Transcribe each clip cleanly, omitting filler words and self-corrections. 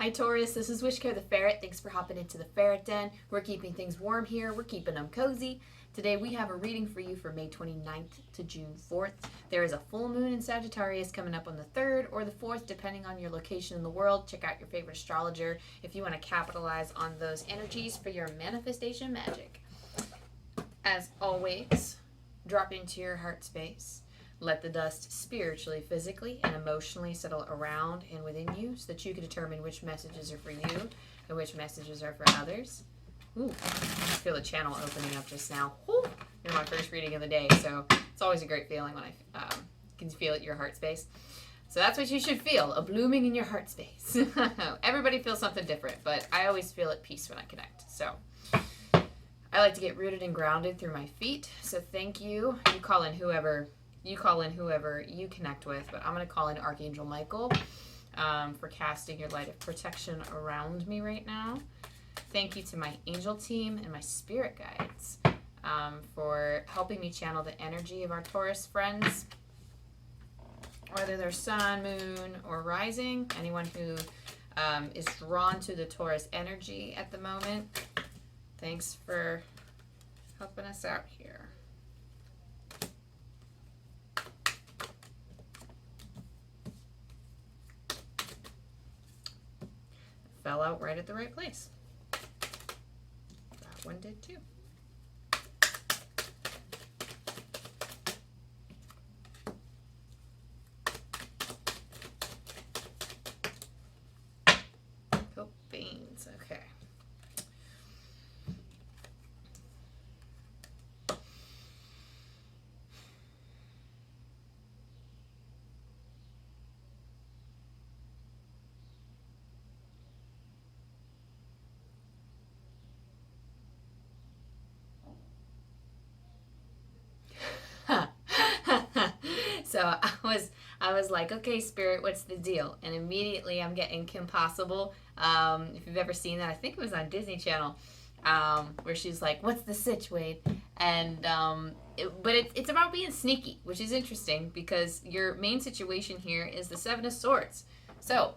Hi Taurus, this is Wishko the Ferret. Thanks for hopping into the Ferret Den. We're keeping things warm here. We're keeping them cozy. Today we have a reading for you for May 29th to June 4th. There is a full moon in Sagittarius coming up on the 3rd or the 4th, depending on your location in the world. Check out your favorite astrologer if you want to capitalize on those energies for your manifestation magic. As always, drop into your heart space. Let the dust spiritually, physically, and emotionally settle around and within you so that you can determine which messages are for you and which messages are for others. Ooh, I feel the channel opening up just now. Ooh, you're my first reading of the day, so it's always a great feeling when I can feel it in your heart space. So that's what you should feel, a blooming in your heart space. Everybody feels something different, but I always feel at peace when I connect. So I like to get rooted and grounded through my feet, so thank you. You call in whoever you connect with, but I'm going to call in Archangel Michael for casting your light of protection around me right now. Thank you to my angel team and my spirit guides for helping me channel the energy of our Taurus friends, whether they're sun, moon, or rising. Anyone who is drawn to the Taurus energy at the moment, thanks for helping us out here. Fell out right at the right place. That one did too. Cool beans, okay. So I was like, okay, Spirit, what's the deal? And immediately I'm getting Kim Possible. If you've ever seen that, I think it was on Disney Channel, where she's like, what's the sitch, Wade? And but it's about being sneaky, which is interesting because your main situation here is the Seven of Swords. So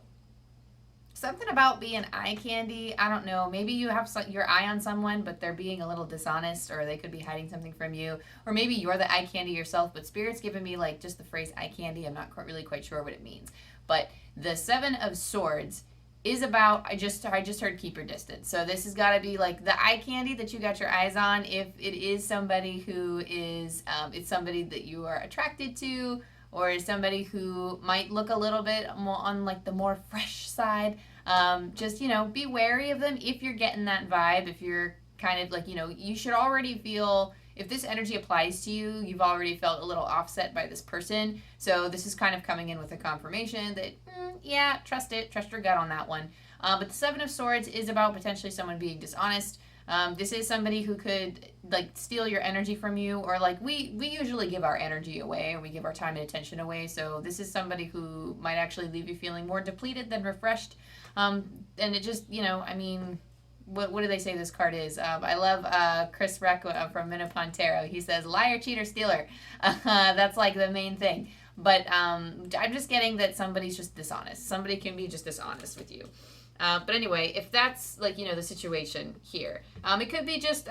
something about being eye candy. I don't know. Maybe you have your eye on someone, but they're being a little dishonest, or they could be hiding something from you. Or maybe you're the eye candy yourself, but Spirit's giving me like just the phrase eye candy. I'm not really quite sure what it means. But the Seven of Swords is about, I just heard keep your distance. So this has got to be like the eye candy that you got your eyes on. If it is somebody who is, it's somebody that you are attracted to, or somebody who might look a little bit more on like the more fresh side. Just, be wary of them if you're getting that vibe. If you're kind of like, you should already feel, if this energy applies to you, you've already felt a little offset by this person. So this is kind of coming in with a confirmation that, yeah, trust your gut on that one. But the Seven of Swords is about potentially someone being dishonest. This is somebody who could like steal your energy from you, or like we usually give our energy away, or we give our time and attention away. So this is somebody who might actually leave you feeling more depleted than refreshed. And it just, what do they say this card is? I love Chris Reck from Minopon Tarot. He says, liar, cheater, stealer. That's like the main thing. But I'm just getting that somebody's just dishonest. Somebody can be just dishonest with you. But anyway, if that's like, the situation here, it could be just,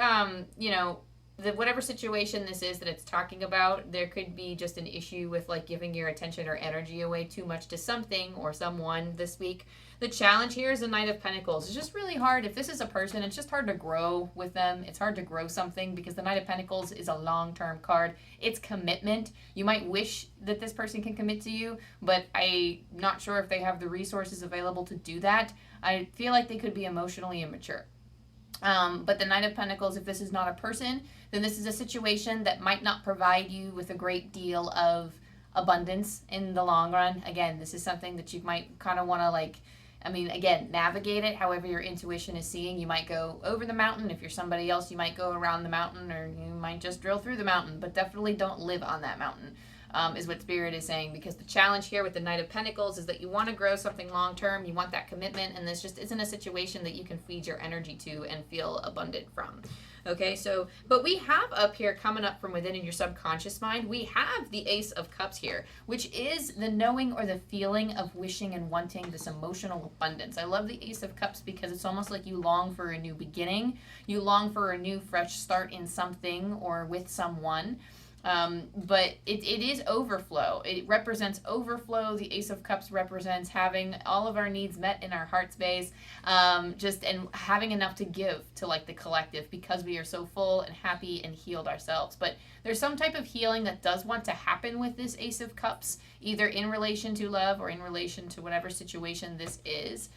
whatever situation this is that it's talking about, there could be just an issue with like giving your attention or energy away too much to something or someone this week. The challenge here is the Knight of Pentacles. It's just really hard. If this is a person, it's just hard to grow with them. It's hard to grow something because the Knight of Pentacles is a long-term card. It's commitment. You might wish that this person can commit to you, but I'm not sure if they have the resources available to do that. I feel like they could be emotionally immature. But the Knight of Pentacles, if this is not a person, then this is a situation that might not provide you with a great deal of abundance in the long run. Again, this is something that you might kind of want to navigate it however your intuition is seeing. You might go over the mountain. If you're somebody else, you might go around the mountain, or you might just drill through the mountain, but definitely don't live on that mountain. is what Spirit is saying, because the challenge here with the Knight of Pentacles is that you want to grow something long term, you want that commitment, and this just isn't a situation that you can feed your energy to and feel abundant from. Okay, so, but we have up here, coming up from within in your subconscious mind, we have the Ace of Cups here, which is the knowing or the feeling of wishing and wanting this emotional abundance. I love the Ace of Cups because it's almost like you long for a new beginning. You long for a new fresh start in something or with someone. But it is overflow. It represents overflow. The Ace of Cups represents having all of our needs met in our heart space, and having enough to give to like the collective, because we are so full and happy and healed ourselves. But there's some type of healing that does want to happen with this Ace of Cups, either in relation to love or in relation to whatever situation this is.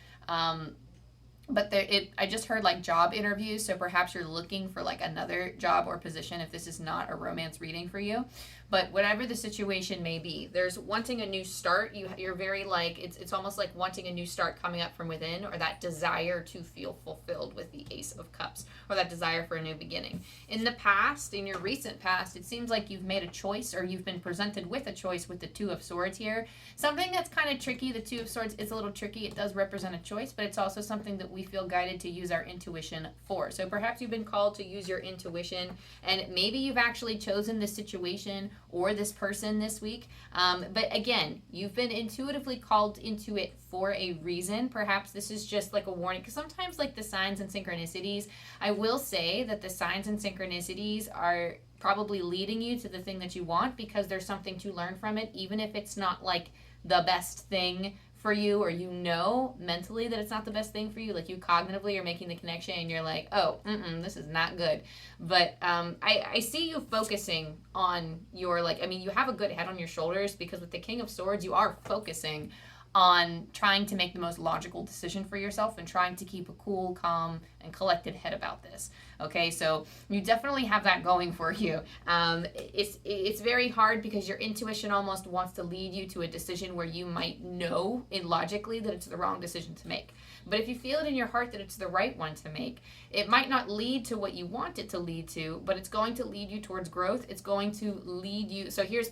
But I just heard like job interviews, so perhaps you're looking for like another job or position if this is not a romance reading for you. But whatever the situation may be, there's wanting a new start. You're very like, it's almost like wanting a new start coming up from within, or that desire to feel fulfilled with the Ace of Cups, or that desire for a new beginning. In the past, in your recent past, it seems like you've made a choice, or you've been presented with a choice with the Two of Swords here. Something that's kind of tricky. The Two of Swords is a little tricky. It does represent a choice, but it's also something that we feel guided to use our intuition for. So perhaps you've been called to use your intuition, and maybe you've actually chosen this situation or this person this week. But again, you've been intuitively called into it for a reason. Perhaps this is just like a warning, because sometimes like the signs and synchronicities, I will say that the signs and synchronicities are probably leading you to the thing that you want, because there's something to learn from it, even if it's not like the best thing for you, or you know mentally that it's not the best thing for you, like you cognitively are making the connection and you're like, oh, this is not good. But I see you focusing on your, like, I mean, you have a good head on your shoulders, because with the King of Swords, you are focusing on trying to make the most logical decision for yourself and trying to keep a cool, calm, and collected head about this. Okay, so you definitely have that going for you. It's very hard, because your intuition almost wants to lead you to a decision where you might know logically that it's the wrong decision to make. But if you feel it in your heart that it's the right one to make, it might not lead to what you want it to lead to, but it's going to lead you towards growth. It's going to lead you. So here's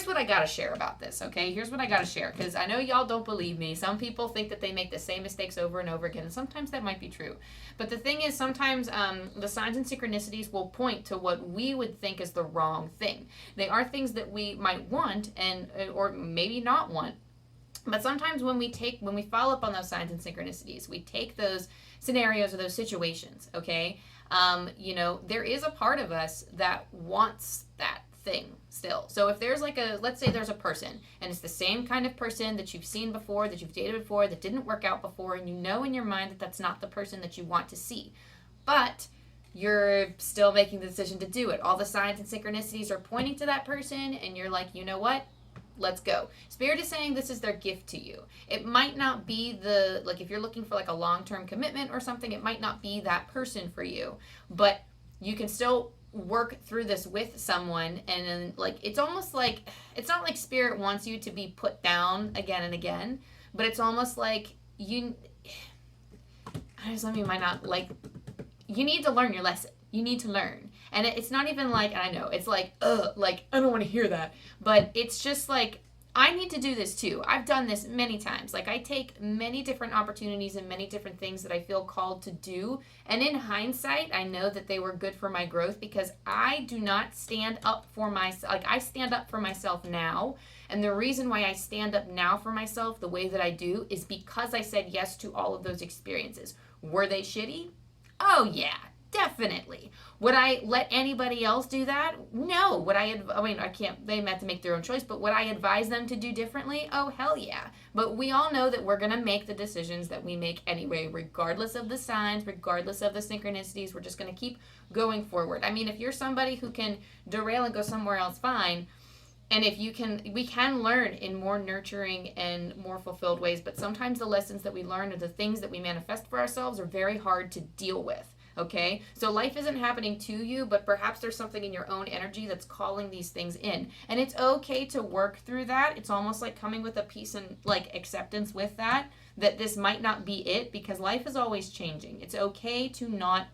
what I gotta share about this, okay? Here's what I gotta share, because I know y'all don't believe me. Some people think that they make the same mistakes over and over again, and sometimes that might be true. But the thing is, sometimes the signs and synchronicities will point to what we would think is the wrong thing. They are things that we might want, or maybe not want. But sometimes when we follow up on those signs and synchronicities, we take those scenarios or those situations, okay? There is a part of us that wants that thing still. So if there's like let's say there's a person, and it's the same kind of person that you've seen before, that you've dated before, that didn't work out before, and you know in your mind that that's not the person that you want to see, but you're still making the decision to do it. All the signs and synchronicities are pointing to that person, and you're like, you know what? Let's go. Spirit is saying this is their gift to you. It might not be if you're looking for like a long-term commitment or something, it might not be that person for you, but you can still work through this with someone. And then like, it's almost like, it's not like Spirit wants you to be put down again and again, but it's almost like you need to learn your lesson. You need to learn. And it's not even like, and I know, it's like, I don't want to hear that. But it's just like, I need to do this too. I've done this many times. Like, I take many different opportunities and many different things that I feel called to do. And in hindsight, I know that they were good for my growth, because I do not stand up for myself. Like, I stand up for myself now. And the reason why I stand up now for myself the way that I do is because I said yes to all of those experiences. Were they shitty? Oh, yeah. Definitely. Would I let anybody else do that? No. Would I can't, they meant to make their own choice, but would I advise them to do differently? Oh, hell yeah. But we all know that we're going to make the decisions that we make anyway, regardless of the signs, regardless of the synchronicities. We're just going to keep going forward. I mean, if you're somebody who can derail and go somewhere else, fine. And if we can learn in more nurturing and more fulfilled ways, but sometimes the lessons that we learn or the things that we manifest for ourselves are very hard to deal with. Okay, so life isn't happening to you, but perhaps there's something in your own energy that's calling these things in. And it's okay to work through that. It's almost like coming with a peace and like acceptance with that this might not be it, because life is always changing. It's okay to not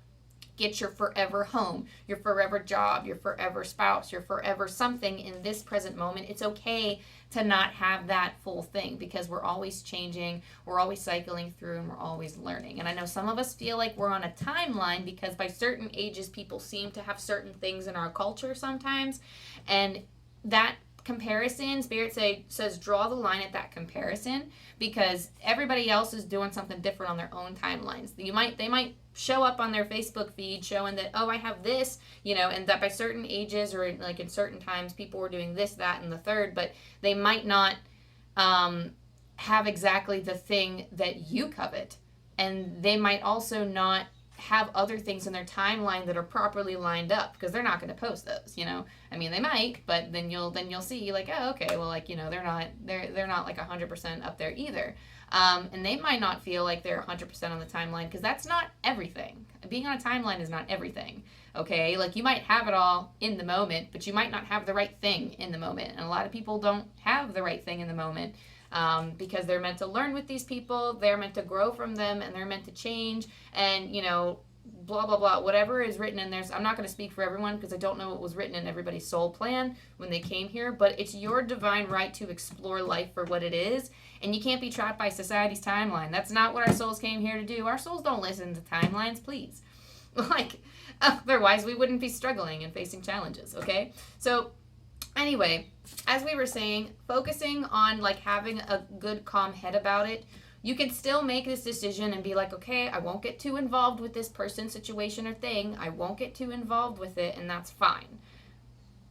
get your forever home, your forever job, your forever spouse, your forever something in this present moment. It's okay to not have that full thing, because we're always changing, we're always cycling through, and we're always learning. And I know some of us feel like we're on a timeline because by certain ages people seem to have certain things in our culture sometimes, and that comparison, Spirit says draw the line at that comparison, because everybody else is doing something different on their own timelines. They might show up on their Facebook feed showing that, oh, I have this, and that by certain ages or like in certain times people were doing this, that, and the third, but they might not have exactly the thing that you covet, and they might also not have other things in their timeline that are properly lined up, because they're not going to post those, I mean, they might, but then you'll see like, oh, okay, well, like, they're not like 100% up there either. And they might not feel like they're 100% on the timeline, because that's not everything. Being on a timeline is not everything, okay? Like, you might have it all in the moment, but you might not have the right thing in the moment. And a lot of people don't have the right thing in the moment, because they're meant to learn with these people, they're meant to grow from them, and they're meant to change, and, blah, blah, blah, whatever is written in there. I'm not going to speak for everyone, because I don't know what was written in everybody's soul plan when they came here, but it's your divine right to explore life for what it is, and you can't be trapped by society's timeline. That's not what our souls came here to do. Our souls don't listen to timelines, please. Like, otherwise we wouldn't be struggling and facing challenges, okay? So, anyway, as we were saying, focusing on like having a good calm head about it, you can still make this decision and be like, okay, I won't get too involved with this person, situation, or thing. I won't get too involved with it, and that's fine.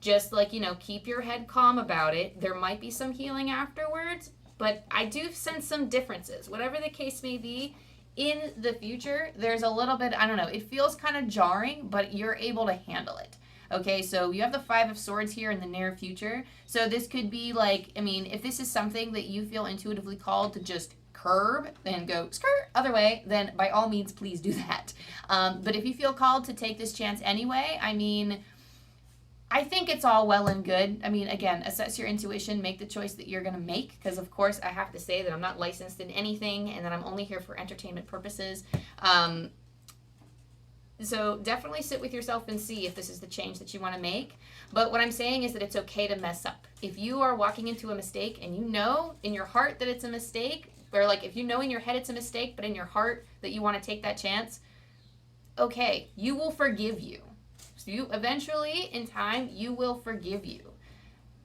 Just like, keep your head calm about it. There might be some healing afterwards, but I do sense some differences. Whatever the case may be, in the future, there's a little bit, I don't know, it feels kind of jarring, but you're able to handle it. Okay, so you have the 5 of Swords here in the near future. So this could be like, I mean, if this is something that you feel intuitively called to just curb and go skirt other way, then by all means, please do that. But if you feel called to take this chance anyway, I mean, I think it's all well and good. I mean, again, assess your intuition, make the choice that you're going to make, because of course I have to say that I'm not licensed in anything and that I'm only here for entertainment purposes. So definitely sit with yourself and see if this is the change that you want to make. But what I'm saying is that it's okay to mess up. If you are walking into a mistake and you know in your heart that it's a mistake, or like if you know in your head it's a mistake, but in your heart that you want to take that chance, okay, you will forgive you. So you eventually, in time, you will forgive you.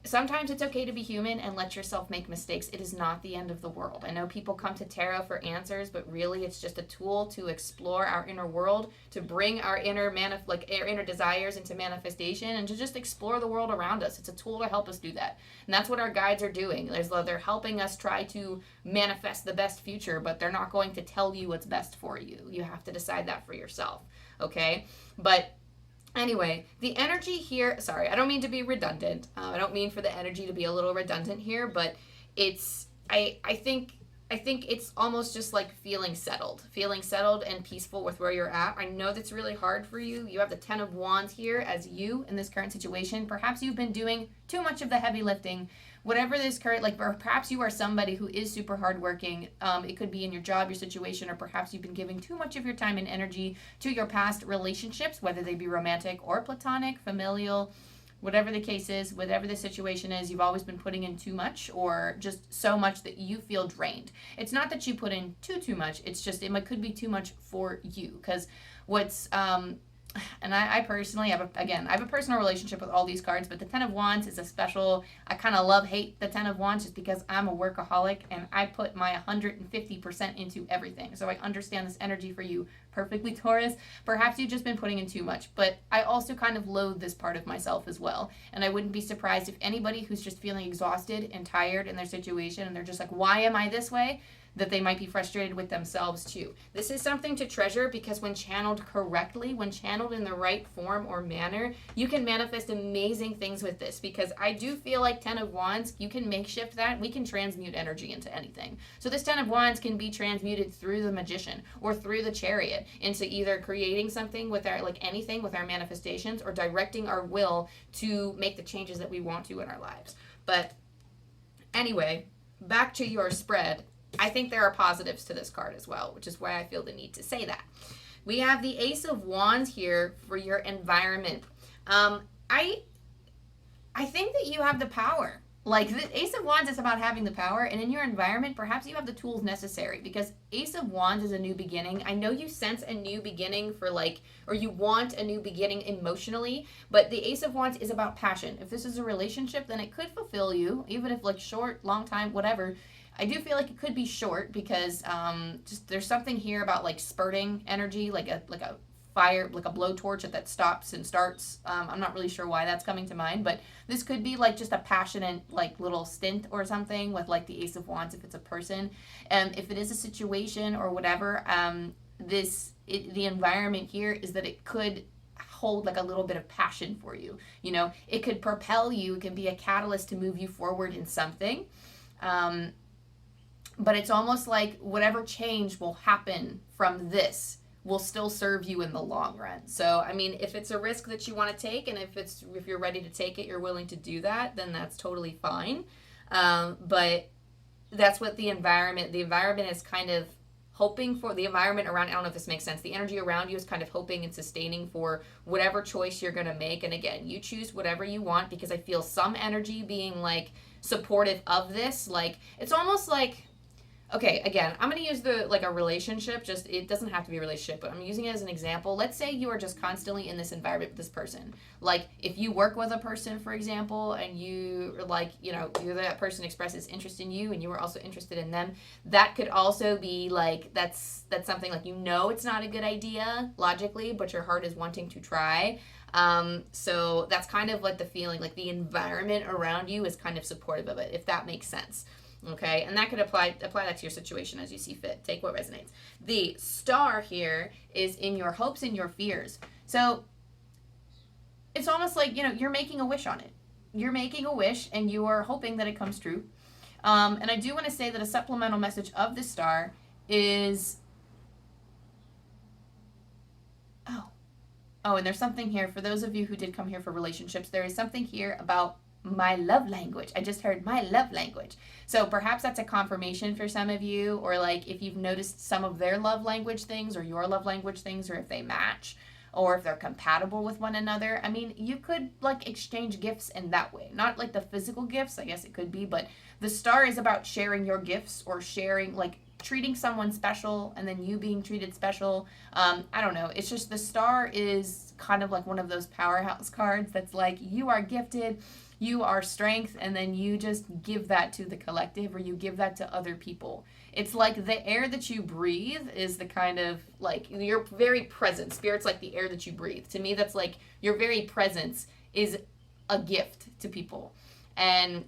Sometimes it's okay to be human and let yourself make mistakes. It is not the end of the world. I know people come to tarot for answers, but really it's just a tool to explore our inner world, to bring our inner our inner desires into manifestation, and to just explore the world around us. It's a tool to help us do that. And that's what our guides are doing. They're helping us try to manifest the best future, but they're not going to tell you what's best for you. You have to decide that for yourself, okay? But anyway, the energy here, sorry, I don't mean to be redundant. I don't mean for the energy to be a little redundant here, but it's, I think it's almost just like feeling settled and peaceful with where you're at. I know that's really hard for you. You have the 10 of Wands here as you in this current situation. Perhaps you've been doing too much of the heavy lifting. Whatever this current, or perhaps you are somebody who is super hardworking. It could be in your job, your situation, or perhaps you've been giving too much of your time and energy to your past relationships, whether they be romantic or platonic, familial, whatever the case is, whatever the situation is, you've always been putting in too much, or just so much that you feel drained. It's not that you put in too much, it's just it could be too much for you, because what's and I personally have I have a personal relationship with all these cards, but the 10 of Wands is a special, I kind of hate the 10 of Wands just because I'm a workaholic and I put my 150% into everything. So I understand this energy for you perfectly, Taurus. Perhaps you've just been putting in too much, but I also kind of loathe this part of myself as well. And I wouldn't be surprised if anybody who's just feeling exhausted and tired in their situation and they're just like, why am I this way? That they might be frustrated with themselves too. This is something to treasure, because when channeled correctly, when channeled in the right form or manner, you can manifest amazing things with this, because I do feel like 10 of Wands, you can makeshift that. We can transmute energy into anything. So this 10 of Wands can be transmuted through the Magician or through the Chariot into either creating something with our, anything with our manifestations, or directing our will to make the changes that we want to in our lives. But anyway, back to your spread. I think there are positives to this card as well, which is why I feel the need to say that. We have the Ace of Wands here for your environment. I think that you have the power. Like, the Ace of Wands is about having the power, and in your environment, perhaps you have the tools necessary, because Ace of Wands is a new beginning. I know you sense a new beginning for, like, or you want a new beginning emotionally, but the Ace of Wands is about passion. If this is a relationship, then it could fulfill you, even if, like, short, long time, whatever. I do feel like it could be short, because just there's something here about, like, spurting energy, like a fire, like a blowtorch that stops and starts. I'm not really sure why that's coming to mind, but this could be like just a passionate, like, little stint or something with, like, the Ace of Wands if it's a person. If it is a situation or whatever, the environment here is that it could hold like a little bit of passion for you. You know, it could propel you. It can be a catalyst to move you forward in something. But it's almost like whatever change will happen from this will still serve you in the long run. So, I mean, if it's a risk that you want to take, and if you're ready to take it, you're willing to do that, then that's totally fine. But that's what the environment is kind of hoping for. The environment around, I don't know if this makes sense, the energy around you is kind of hoping and sustaining for whatever choice you're going to make. And again, you choose whatever you want, because I feel some energy being like supportive of this. Like, it's almost like, okay, again, I'm going to use a relationship, just, it doesn't have to be a relationship, but I'm using it as an example. Let's say you are just constantly in this environment with this person. Like, if you work with a person, for example, and you, like, you know, that person expresses interest in you and you are also interested in them, that could also be, like, that's something, like, you know it's not a good idea, logically, but your heart is wanting to try. So that's kind of like the feeling, like the environment around you is kind of supportive of it, if that makes sense. Okay, and that could apply that to your situation as you see fit. Take what resonates. The star here is in your hopes and your fears. So it's almost like, you know, you're making a wish on it. You're making a wish and you are hoping that it comes true. And I do want to say that a supplemental message of the star is, and there's something here for those of you who did come here for relationships. There is something here about my love language. I just heard my love language. So perhaps that's a confirmation for some of you, or like if you've noticed some of their love language things or your love language things, or if they match, or if they're compatible with one another. I mean, you could like exchange gifts in that way. Not like the physical gifts, I guess it could be, but the star is about sharing your gifts, or sharing, like, treating someone special and then you being treated special. I don't know. It's just the star is kind of like one of those powerhouse cards that's like, you are gifted, you are strength, and then you just give that to the collective, or you give that to other people. It's like the air that you breathe is the kind of, like, your very presence. Spirit's like the air that you breathe. To me, that's like your very presence is a gift to people. And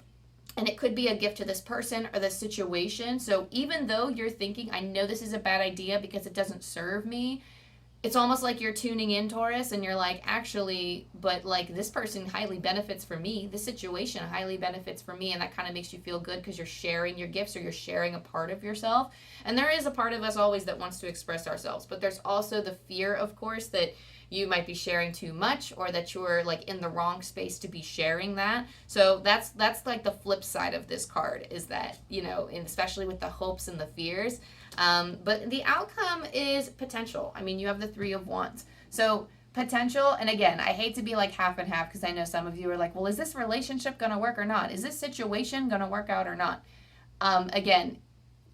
it could be a gift to this person or this situation. So even though you're thinking, I know this is a bad idea because it doesn't serve me, it's almost like you're tuning in, Taurus, and you're like, actually, but like this person highly benefits for me. This situation highly benefits for me. And that kind of makes you feel good because you're sharing your gifts, or you're sharing a part of yourself. And there is a part of us always that wants to express ourselves. But there's also the fear, of course, that you might be sharing too much, or that you're like in the wrong space to be sharing that. So that's like the flip side of this card, is that, you know, and especially with the hopes and the fears. But the outcome is potential. I mean, you have the Three of Wands. So potential, and again, I hate to be like half and half, because I know some of you are like, well, is this relationship going to work or not? Is this situation going to work out or not? Again,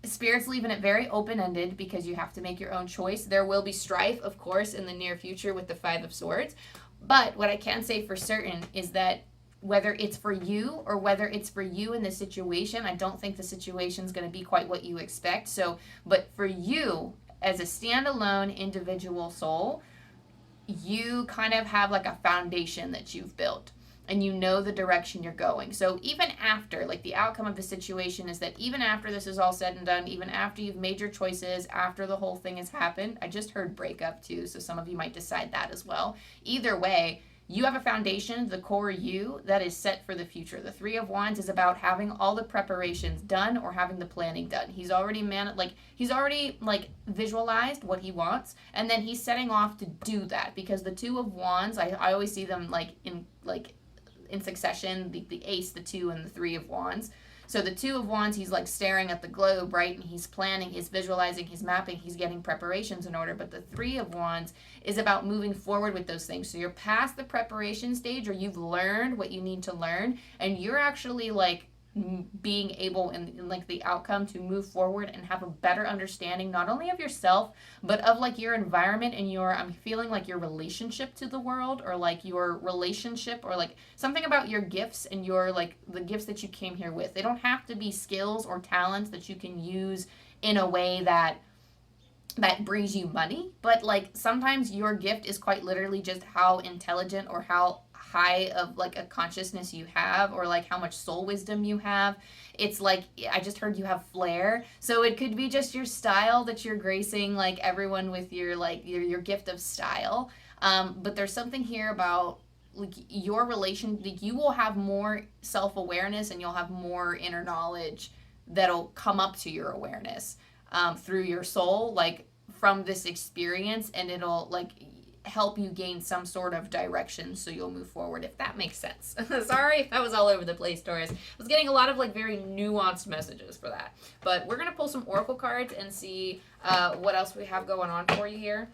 Spirit's leaving it very open-ended because you have to make your own choice. There will be strife, of course, in the near future with the Five of Swords. But what I can say for certain is that whether it's for you or whether it's for you in the situation, I don't think the situation is going to be quite what you expect. So, but for you as a standalone individual soul, you kind of have like a foundation that you've built, and you know the direction you're going. So even after, like, the outcome of the situation is that even after this is all said and done, even after you've made your choices, after the whole thing has happened, I just heard breakup too, so some of you might decide that as well. Either way, you have a foundation, the core you, that is set for the future. The Three of Wands is about having all the preparations done, or having the planning done. He's already visualized what he wants, and then he's setting off to do that, because the Two of Wands, I always see them in succession, the Ace, the Two, and the Three of Wands. So the Two of Wands, he's like staring at the globe, right? And he's planning, he's visualizing, he's mapping, he's getting preparations in order. But the Three of Wands is about moving forward with those things. So you're past the preparation stage, or you've learned what you need to learn, and you're actually like being able in like the outcome to move forward and have a better understanding not only of yourself but of like your environment and your, I'm feeling like your relationship to the world, or like your relationship, or like something about your gifts and your like the gifts that you came here with. They don't have to be skills or talents that you can use in a way that brings you money, but like sometimes your gift is quite literally just how intelligent or how high of like a consciousness you have, or like how much soul wisdom you have. It's like, I just heard you have flair, so it could be just your style that you're gracing like everyone with your like your gift of style. But there's something here about like your relation, like you will have more self-awareness and you'll have more inner knowledge that'll come up to your awareness through your soul, like from this experience, and it'll like help you gain some sort of direction so you'll move forward, if that makes sense. Sorry if that was all over the place, Taurus. I was getting a lot of like very nuanced messages for that. But we're going to pull some oracle cards and see what else we have going on for you here.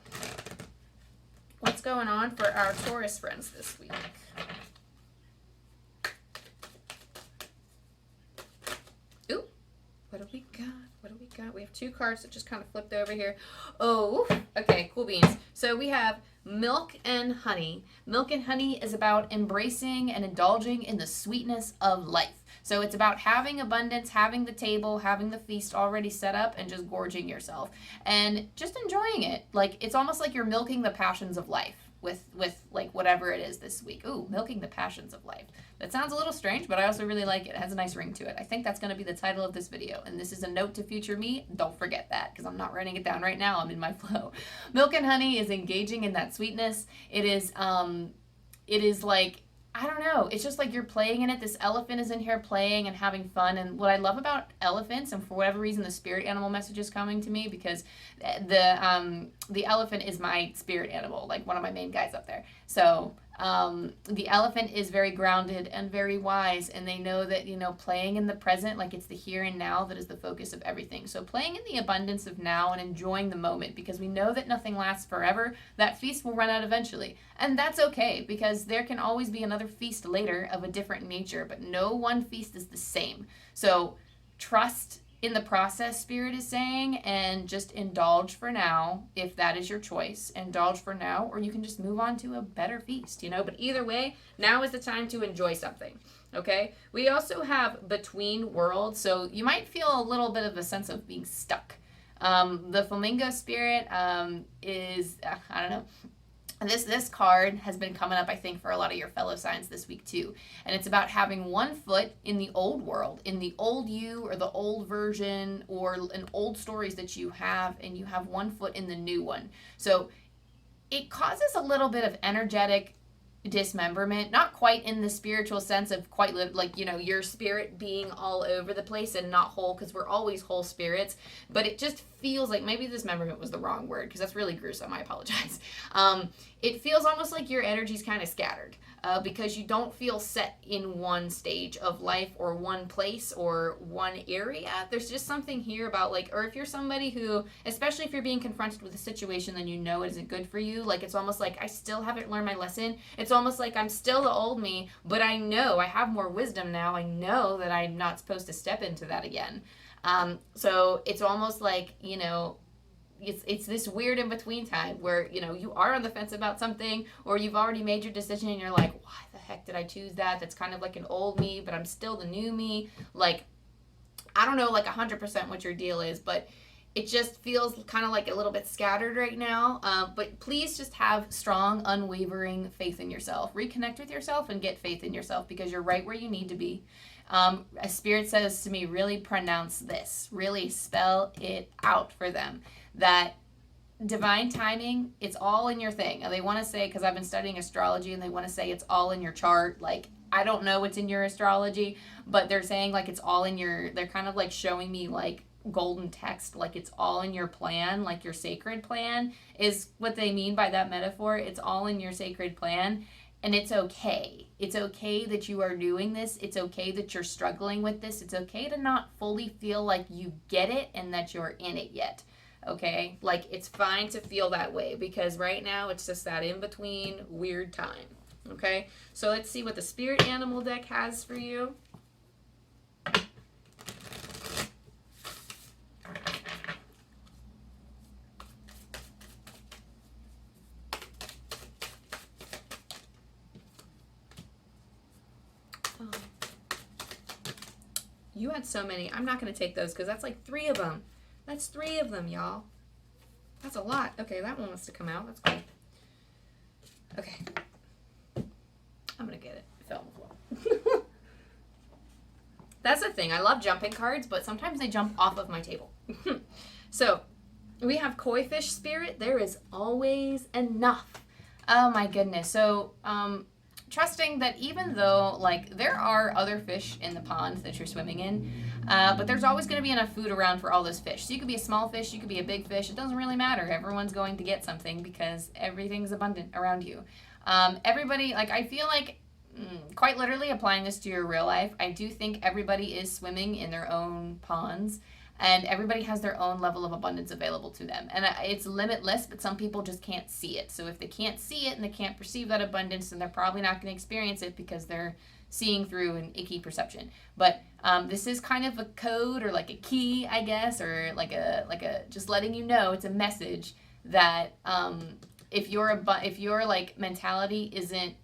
What's going on for our Taurus friends this week? Ooh, what do we got? What do we got? We have two cards that just kind of flipped over here. Oh, okay, cool beans. So we have Milk and Honey. Milk and Honey is about embracing and indulging in the sweetness of life. So it's about having abundance, having the table, having the feast already set up, and just gorging yourself and just enjoying it. Like it's almost like you're milking the passions of life with like whatever it is this week. Ooh, milking the passions of life. That sounds a little strange, but I also really like it. It has a nice ring to it. I think that's going to be the title of this video, and this is a note to future me. Don't forget that, because I'm not writing it down right now. I'm in my flow. Milk and Honey is engaging in that sweetness. It is like, I don't know. It's just like you're playing in it. This elephant is in here playing and having fun. And what I love about elephants, and for whatever reason, the spirit animal message is coming to me, because the elephant is my spirit animal, like one of my main guys up there. So the elephant is very grounded and very wise, and they know that, you know, playing in the present, like it's the here and now that is the focus of everything. So playing in the abundance of now and enjoying the moment, because we know that nothing lasts forever. That feast will run out eventually, and that's okay, because there can always be another feast later of a different nature, but no one feast is the same. So trust in the process, Spirit is saying, and just indulge for now, if that is your choice. Indulge for now, or you can just move on to a better feast, you know. But either way, now is the time to enjoy something, okay? We also have Between Worlds, so you might feel a little bit of a sense of being stuck. The Flamingo Spirit is, I don't know, this card has been coming up, I think, for a lot of your fellow signs this week too. And it's about having one foot in the old world, in the old you, or the old version, or in old stories that you have, and you have one foot in the new one. So it causes a little bit of energetic dismemberment, not quite in the spiritual sense of quite like, you know, your spirit being all over the place and not whole, because we're always whole spirits, but it just feels like, maybe dismemberment was the wrong word, because that's really gruesome, I apologize. It feels almost like your energy's kind of scattered, because you don't feel set in one stage of life or one place or one area. There's just something here about like, or if you're somebody who, especially if you're being confronted with a situation then you know it isn't good for you, like it's almost like I still haven't learned my lesson. It's almost like I'm still the old me, but I know I have more wisdom now. I know that I'm not supposed to step into that again. So it's almost like, you know, it's this weird in between time where, you know, you are on the fence about something, or you've already made your decision and you're like, why the heck did I choose that? That's kind of like an old me, but I'm still the new me. Like, I don't know like 100% what your deal is, but it just feels kind of like a little bit scattered right now. But please just have strong, unwavering faith in yourself. Reconnect with yourself and get faith in yourself, because you're right where you need to be. A spirit says to me, really pronounce this, really spell it out for them, that divine timing, it's all in your thing. And they want to say, because I've been studying astrology, and they want to say it's all in your chart. Like, I don't know what's in your astrology, but they're saying like it's all in your, they're kind of like showing me like golden text, like it's all in your plan, like your sacred plan is what they mean by that metaphor. It's all in your sacred plan. And it's okay. It's okay that you are doing this. It's okay that you're struggling with this. It's okay to not fully feel like you get it and that you're in it yet. Okay? Like, it's fine to feel that way, because right now it's just that in-between weird time. Okay? So let's see what the spirit animal deck has for you. You had so many. I'm not going to take those because that's like 3 of them. That's 3 of them, y'all. That's a lot. Okay, that one wants to come out. That's cool. Okay. I'm going to get it. It fell on the floor. That's the thing. I love jumping cards, but sometimes they jump off of my table. So, we have koi fish spirit. There is always enough. Oh my goodness. So, trusting that even though, like, there are other fish in the pond that you're swimming in, but there's always going to be enough food around for all those fish. So you could be a small fish, you could be a big fish. It doesn't really matter. Everyone's going to get something because everything's abundant around you. Everybody, like, I feel like, quite literally applying this to your real life, I do think everybody is swimming in their own ponds. And everybody has their own level of abundance available to them. And it's limitless, but some people just can't see it. So if they can't see it and they can't perceive that abundance, then they're probably not going to experience it because they're seeing through an icky perception. But this is kind of a code, or like a key, I guess, or like a just letting you know, it's a message that if your like mentality isn't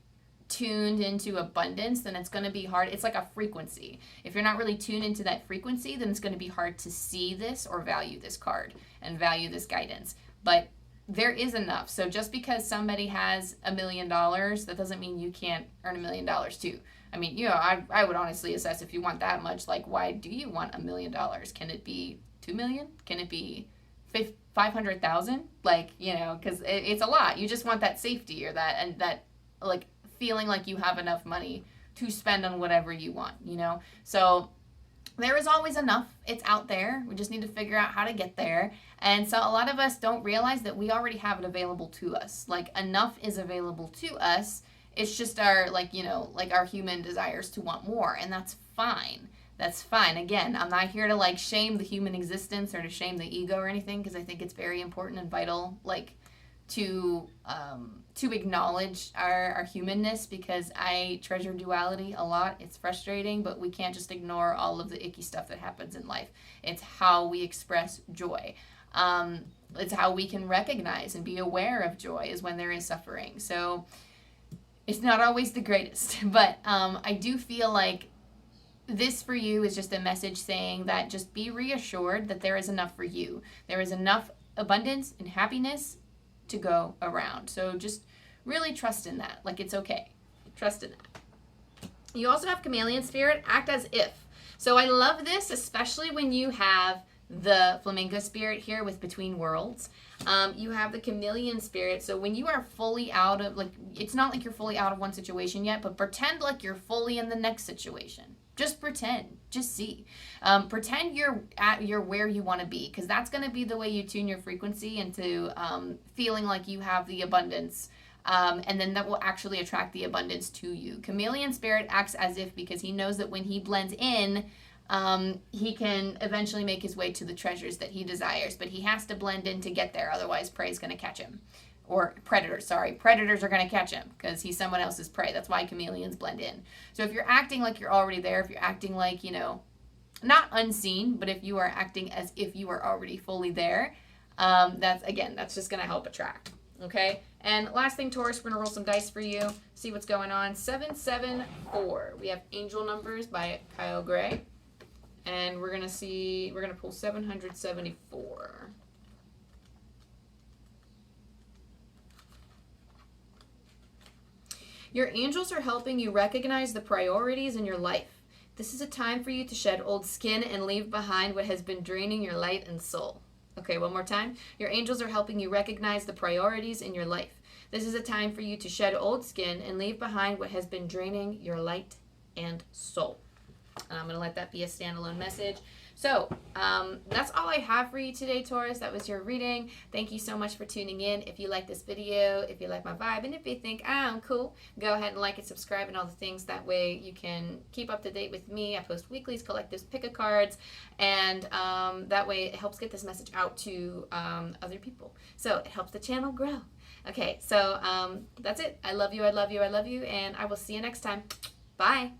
tuned into abundance, then it's going to be hard. It's like a frequency. If you're not really tuned into that frequency, then it's going to be hard to see this or value this card and value this guidance. But there is enough. So just because somebody has $1 million, that doesn't mean you can't earn $1 million too. I mean, you know, I would honestly assess, if you want that much, like, why do you want $1 million? Can it be 2 million? Can it be 500,000? Like, you know, because it's a lot. You just want that safety, or that like feeling like you have enough money to spend on whatever you want, you know? So there is always enough. It's out there. We just need to figure out how to get there. And so a lot of us don't realize that we already have it available to us. Like, enough is available to us. It's just our, like, you know, like our human desires to want more. And that's fine. That's fine. Again, I'm not here to, like, shame the human existence or to shame the ego or anything, because I think it's very important and vital, like, to acknowledge our humanness, because I treasure duality a lot. It's frustrating, but we can't just ignore all of the icky stuff that happens in life. It's how we express joy. It's how we can recognize and be aware of joy is when there is suffering. So it's not always the greatest, but I do feel like this for you is just a message saying that just be reassured that there is enough for you. There is enough abundance and happiness to go around. So just really trust in that. Like, it's okay. Trust in that. You also have chameleon spirit, act as if. So I love this, especially when you have the flamingo spirit here with between worlds. You have the chameleon spirit. So when you are fully out of, like, it's not like you're fully out of one situation yet, but pretend like you're fully in the next situation. Just pretend. Just see. Pretend you're where you want to be, because that's going to be the way you tune your frequency into feeling like you have the abundance, and then that will actually attract the abundance to you. Chameleon spirit acts as if, because he knows that when he blends in, he can eventually make his way to the treasures that he desires, but he has to blend in to get there. Otherwise, prey is going to catch him. Or predators, sorry. Predators are going to catch him because he's someone else's prey. That's why chameleons blend in. So if you're acting like you're already there, if you're acting like, you know, not unseen, but if you are acting as if you are already fully there, that's just going to help attract. Okay? And last thing, Taurus, we're going to roll some dice for you, see what's going on. 774. We have Angel Numbers by Kyle Gray. And we're going to pull 774. Your angels are helping you recognize the priorities in your life. This is a time for you to shed old skin and leave behind what has been draining your light and soul. Okay, one more time. Your angels are helping you recognize the priorities in your life. This is a time for you to shed old skin and leave behind what has been draining your light and soul. And I'm going to let that be a standalone message. So that's all I have for you today, Taurus. That was your reading. Thank you so much for tuning in. If you like this video, if you like my vibe, and if you think, I'm cool, go ahead and like and subscribe and all the things. That way you can keep up to date with me. I post weeklies, collectives, pick-a-cards, and that way it helps get this message out to other people. So it helps the channel grow. Okay, so that's it. I love you, I love you, I love you, and I will see you next time. Bye.